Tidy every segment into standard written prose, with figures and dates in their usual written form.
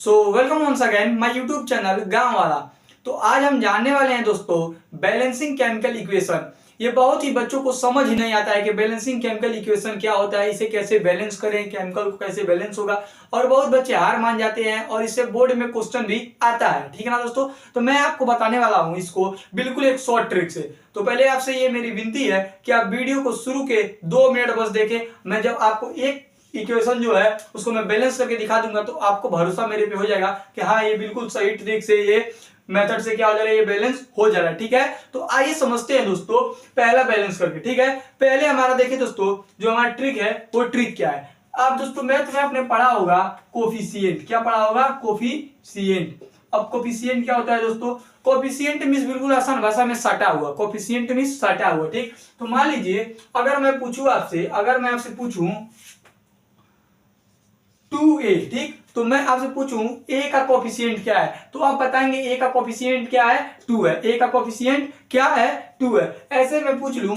So welcome once again my YouTube channel गांव वाला। तो आज हम जानने वाले हैं दोस्तों बैलेंसिंग केमिकल इक्वेशन। ये बहुत ही बच्चों को समझ ही नहीं आता है कि बैलेंसिंग केमिकल इक्वेशन क्या होता है, इसे कैसे बैलेंस करें, केमिकल को कैसे बैलेंस होगा। और बहुत बच्चे हार मान जाते हैं और इससे बोर्ड में क्वेश्चन भी आता है, ठीक है ना दोस्तों। तो मैं आपको बताने वाला हूँ इसको बिल्कुल एक शॉर्ट ट्रिक से। तो पहले आपसे ये मेरी विनती है कि आप वीडियो को शुरू के 2 मिनट बस देखें। मैं जब आपको एक इक्वेशन जो है उसको मैं बैलेंस करके दिखा दूंगा तो आपको भरोसा मेरे पे हो जाएगा कि हाँ ये बिल्कुल सही ट्रिक से, ये मेथड से क्या हो जा रहा है, ये बैलेंस हो जा रहा है। ठीक है, तो आइए समझते हैं दोस्तों पहला बैलेंस करके। ठीक है, पहले हमारा देखिए दोस्तों जो हमारा ट्रिक है वो ट्रिक क्या है। अब दोस्तों मैथ में आपने पढ़ा होगा कोफिशिएंट। क्या पढ़ा होगा? कोफिशिएंट। अब कोफिशिएंट क्या होता है दोस्तों? कोफिशिएंट मींस बिल्कुल आसान भाषा में सटा हुआ। कोफिशिएंट मींस सटा हुआ। ठीक, तो मान लीजिए अगर मैं पूछूं आपसे, अगर मैं आपसे पूछूं 2a, ठीक, तो मैं आपसे पूछूं a का कोफिशिएंट क्या है तो आप बताएंगे a का कोफिशिएंट क्या है? 2 है। a का कोफिशिएंट क्या है? 2 है। ऐसे मैं पूछ लूं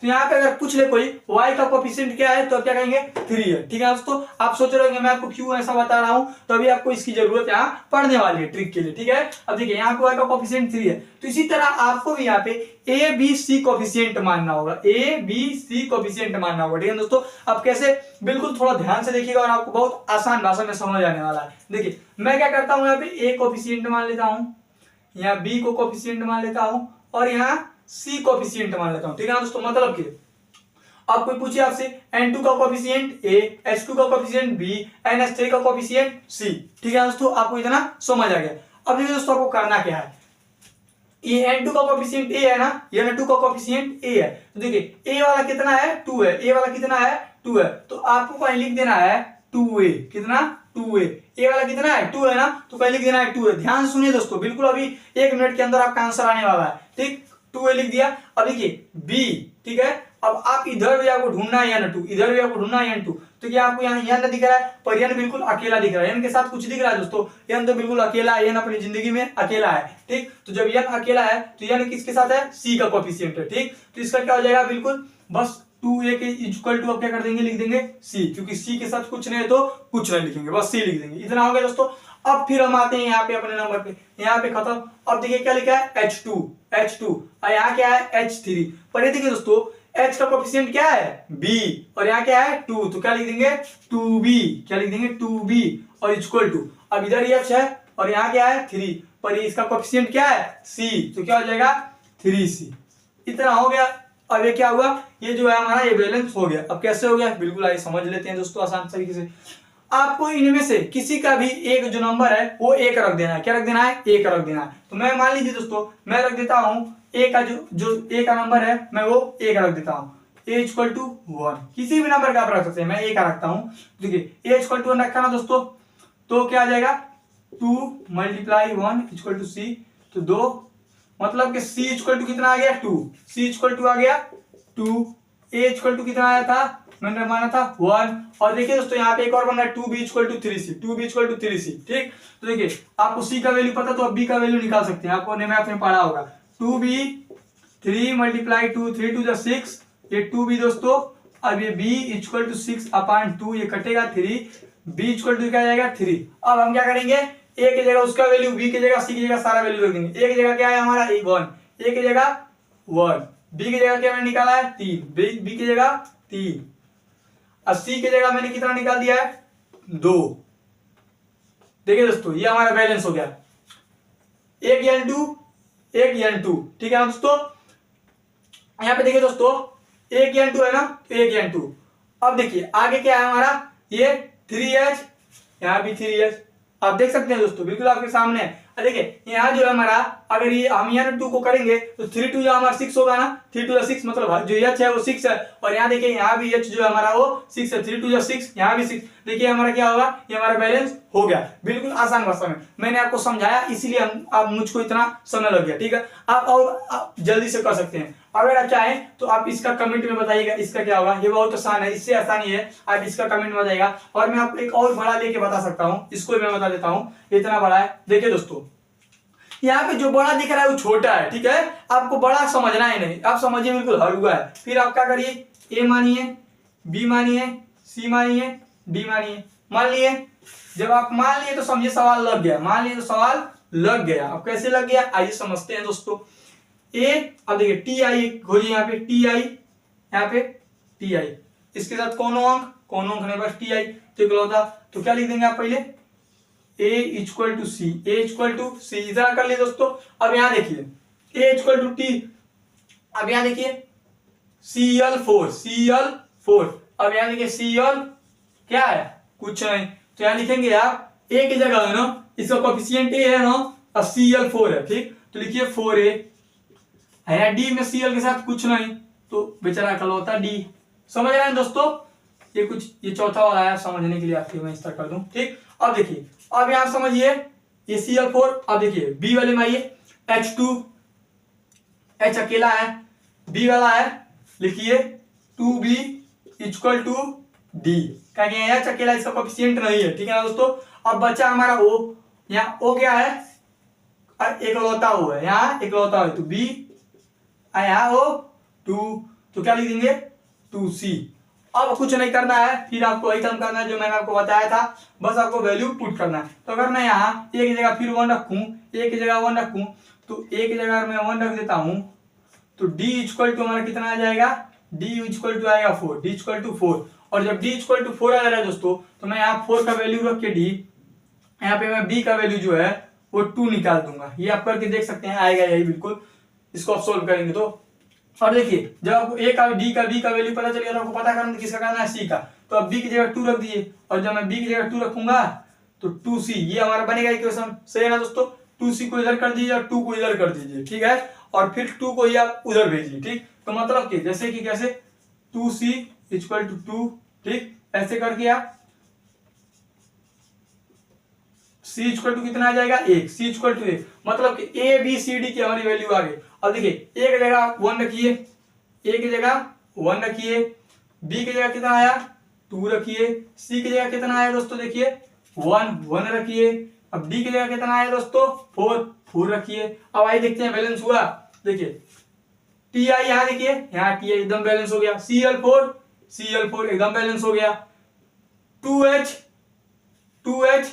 तो यहाँ पे अगर पूछ ले कोई y का कोफिशिएंट क्या है तो आप क्या कहेंगे? 3 है। ठीक है दोस्तों, आप सोच रहे होंगे मैं आपको क्यों ऐसा बता रहा हूं, तो अभी आपको इसकी जरूरत यहाँ पढ़ने वाली है ट्रिक के लिए। ठीक है, अब देखिए यहाँ पे y का कोफिशिएंट 3 है, तो इसी तरह आपको भी यहाँ पे a b c कोफिशिएंट मानना होगा। a b c कोफिशिएंट मानना होगा। ठीक है दोस्तों, अब कैसे, बिल्कुल थोड़ा ध्यान से देखिएगा और आपको बहुत आसान भाषा में समझ आने वाला है। देखिए मैं क्या करता हूँ, यहाँ पे a कोफिशिएंट मान लेता हूँ, यहाँ b को कोफिशिएंट मान लेता हूँ और यहाँ c कोफिशिएंट मान लेता हूँ। ठीक है दोस्तों, मतलब कि अब कोई पूछे आपसे N2 का कोफिशिएंट A, H2 का कोफिशिएंट B, NH3 का कोफिशिएंट C। ठीक है दोस्तों, आपको इतना समझ आ गया। अब देखिए दोस्तों आपको करना क्या है, ये N2 का कोफिशिएंट A है ना, ये N2 का कोफिशिएंट A है, तो देखिए A वाला कितना है? 2 है। A वाला कितना है? 2 है, तो आपको कहीं लिख देना है 2A। कितना? 2A। A वाला कितना है? 2 है ना, तो कहीं लिख देना है 2A। ध्यान सुनिए दोस्तों, बिल्कुल अभी 1 मिनट के अंदर आपका आंसर आने वाला है। ठीक, 2A लिख दिया। अब देखिए B, ठीक है, अब आप इधर भी आपको ढूंढना है N2, इधर भी आपको ढूंढना है N2, तो क्या आपको यहाँ N दिख रहा है, पर N बिल्कुल अकेला दिख रहा है। N के साथ कुछ दिख रहा है दोस्तों? N तो बिल्कुल अकेला है, N अपनी जिंदगी में अकेला है। ठीक, तो जब N अकेला है तो N किसके साथ है? C का कोफिशिएंट है। ठीक, तो इसका क्या हो जाएगा, बिल्कुल बस 2A के इक्वल टू आप क्या कर देंगे, लिख देंगे C, क्योंकि C के साथ कुछ नहीं है तो कुछ नहीं लिखेंगे, बस C लिख देंगे। इतना हो गया दोस्तों। अब फिर हम आते हैं यहाँ पे अपने नंबर पे, यहाँ पे खत्म। अब देखिए क्या लिखा है? H2 और यहाँ क्या है? H3। पर ये देखिए दोस्तों H का कोफिशिएंट क्या है? B, और यहाँ क्या है? 2, तो क्या लिख देंगे? 2B। क्या लिख देंगे? 2B और इक्वल टू, अब इधर H है और यहाँ क्या है? 3, पर इसका कोफिशिएंट क्या है? C, तो क्या हो जाएगा? 3C। इतना हो गया। अब ये क्या हुआ, ये जो है हमारा ये बैलेंस हो गया। अब कैसे हो गया, बिल्कुल आइए समझ लेते हैं दोस्तों आसान तरीके से। आपको इनमें से किसी का भी एक जो नंबर है वो 1 रख देना है। क्या रख देना है? 1 रख देना है। तो मैं मान लीजिए दोस्तों मैं रख देता हूं ए का जो ए का नंबर है मैं वो 1 रख देता हूं। ए इक्वल टू 1, किसी भी नंबर का आप रख सकते हैं, मैं ए का रखता हूं। देखिए ए इक्वल टू 1 रखा ना दोस्तों, तो क्या आ जाएगा? 2 × 1 इक्वल टू C, तो 2, मतलब कि C इक्वल टू कितना आ गया? 2। C इक्वल टू आ गया 2। A इक्वल टू कितना आया था? मैंने माना था 1। और देखिए दोस्तों यहाँ पे एक और बन रहा है 2B equal to 3C, 2B equal to 3C। ठीक, तो देखिए आपको C का वैल्यू पता तो आप B का वैल्यू निकाल सकते हैं, आपको मैथ में पढ़ा होगा। 2B 3 × 2 3 × 6, ये 2B दोस्तों। अब ये B इक्वल टू 6/2, ये कटेगा 3, B इक्वल टू क्या जाएगा? 3। अब हम क्या करेंगे, A की जगह उसका वैल्यू, B की जगह C की जगह सारा वैल्यू रख देंगे। A की जगह क्या है हमारा? 1, A की जगह 1, B की जगह क्या मैंने निकाला है? 3, B की जगह 3, और C की जगह मैंने कितना निकाल दिया है? 2। देखिए दोस्तों ये हमारा बैलेंस हो गया, एक N2। ठीक है ना दोस्तों, यहाँ पे देखिए दोस्तों एक N2 है ना, तो एक N2। अब देखिए आगे क्या है हमारा, ये 3H, यहाँ भी 3H, आप देख सकते हैं दोस्तों बिल्कुल आपके सामने है। देखिए यहाँ जो है हमारा, अगर ये हम N2 को करेंगे तो 3 2 हमारा 6 होगा ना, 3 2 6, मतलब जो H है वो 6 है। और यहाँ देखिए यहाँ भी H जो है हमारा वो 6 है, 3 2 6, यहाँ भी 6। देखिए हमारा क्या होगा, ये हमारा बैलेंस हो गया। बिल्कुल आसान भाषा में मैंने आपको समझाया, इसीलिए आप मुझको इतना समय लग गया। ठीक है, आप जल्दी से कर सकते हैं। अगर आप चाहें तो आप इसका कमेंट में बताइएगा इसका क्या होगा, ये बहुत आसान है, इससे आसान ही है। आप इसका कमेंट में बताइएगा। और मैं आपको एक और बड़ा लेके बता सकता हूँ, इसको मैं बता देता हूँ, इतना बड़ा है। देखिए दोस्तों यहाँ पे जो बड़ा दिख रहा है वो छोटा है। ठीक है, आपको बड़ा समझना है नहीं, आप समझिए बिल्कुल हलवा है। फिर आप क्या करिए, ए मानिए, बी मानिए, सी मानिए, डी मानिए, मान लिए, जब आप मान लिए तो समझिए सवाल लग गया, मान लिए तो सवाल लग गया। अब कैसे लग गया आइए समझते हैं दोस्तों। अब देखिए टी आई खोलिए, यहाँ पे टी आई, यहाँ पे टी आई, इसके साथ कौन अंक नहीं, बस टी आई तो इकलौता। तो क्या लिख देंगे आप पहले, A equal to C, A equal to C, इधर कर लिए दोस्तों। अब यहाँ देखिए ए इक्वल टू टी, अब यहाँ देखिए Cl4, Cl4, अब यहाँ देखिए Cl क्या है, कुछ नहीं, तो यहाँ लिखेंगे आप ए की जगह है ना, इसका कोफिशिएंट ए है ना, और Cl4 है, ठीक, तो लिखिए 4a, यहाँ डी में Cl के साथ कुछ नहीं, तो बेचारा कल होता डी। समझ रहे हैं दोस्तों, ये कुछ ये चौथा वाला है, समझने के लिए आपके मैं इस तरह कर दूं, ठीक। अब देखिए, अब यहाँ समझिए ये Cl4, अब देखिए बी वाले में आइए, H2, H अकेला है, बी वाला है, लिखिए 2b इक्वल टू डी, क्या H अकेला, इसका कोफिशिएंट नहीं है, ठीक है ना दोस्तों। अब बचा हमारा O, यहाँ O क्या है, एकलौता O है, यहाँ एकलौता है, तो B, यहाँ O 2, तो क्या लिख देंगे 2c। अब कुछ नहीं करना है, फिर आपको वही काम करना है जो मैंने आपको बताया था, बस आपको वैल्यू पुट करना है। तो अगर मैं यहाँ ए की जगह फिर 1 रखूं, ए की जगह 1 रखूं, तो ए की जगह मैं 1 रख देता हूं, तो d इक्वल टू हमारा कितना आ जाएगा, d इक्वल टू आएगा 4, d इक्वल टू 4। और जब d इक्वल टू 4 आ जा रहा है दोस्तों, तो मैं यहाँ 4 का वैल्यू रख के d, यहाँ पे मैं b का वैल्यू जो है वो 2 निकाल दूंगा। ये आप करके देख सकते हैं, आएगा यही बिल्कुल, इसको आप सोल्व करेंगे तो। और देखिए जब आपको ए का डी का बी का वैल्यू पता चलेगा तो आपको पता करना किसका करना है, सी का, तो अब बी की जगह 2 रख दिए, और जब मैं बी की जगह 2 रखूंगा तो 2c, ये हमारा बनेगा इक्वेशन, सही है ना दोस्तों। 2c को इधर कर दीजिए और 2 को इधर कर दीजिए, ठीक है, और फिर 2 को ही आप उधर भेजिए, ठीक। तो मतलब कि जैसे कि कैसे 2c इक्वल टू 2, ठीक, ऐसे करके आप c इक्वल टू कितना आ जाएगा 1, c इक्वल टू 1, मतलब कि a b c d की हमारी वैल्यू आ गई। अब देखिए a की जगह 1 रखिए, a की जगह 1 रखिए, b की जगह कितना आया 2 रखिए, c की जगह कितना आया दोस्तों, देखिए 1 रखिए, अब d की जगह कितना आया दोस्तों 4 रखिए। अब आइए देखते हैं बैलेंस हुआ, देखिए टी आई, यहाँ देखिए यहाँ टी आई एकदम बैलेंस हो गया, Cl4 एकदम बैलेंस हो गया, 2H 2H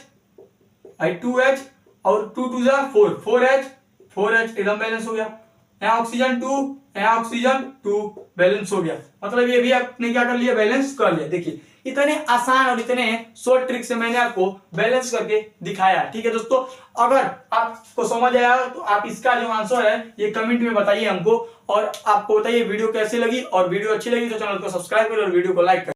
और 2 2 जा 4H एकदम बैलेंस हो गया, यहाँ ऑक्सीजन 2, यहाँ ऑक्सीजन 2 बैलेंस हो गया। मतलब ये भी आपने क्या कर लिया, बैलेंस कर लिया। देखिए इतने आसान और इतने शॉर्ट ट्रिक से मैंने आपको बैलेंस करके दिखाया, ठीक है दोस्तों। अगर आपको समझ आया तो आप इसका जो आंसर है ये कमेंट में बताइए हमको, और आपको बताइए वीडियो कैसी लगी, और वीडियो अच्छी लगी तो चैनल को सब्सक्राइब करें और वीडियो को लाइक करें।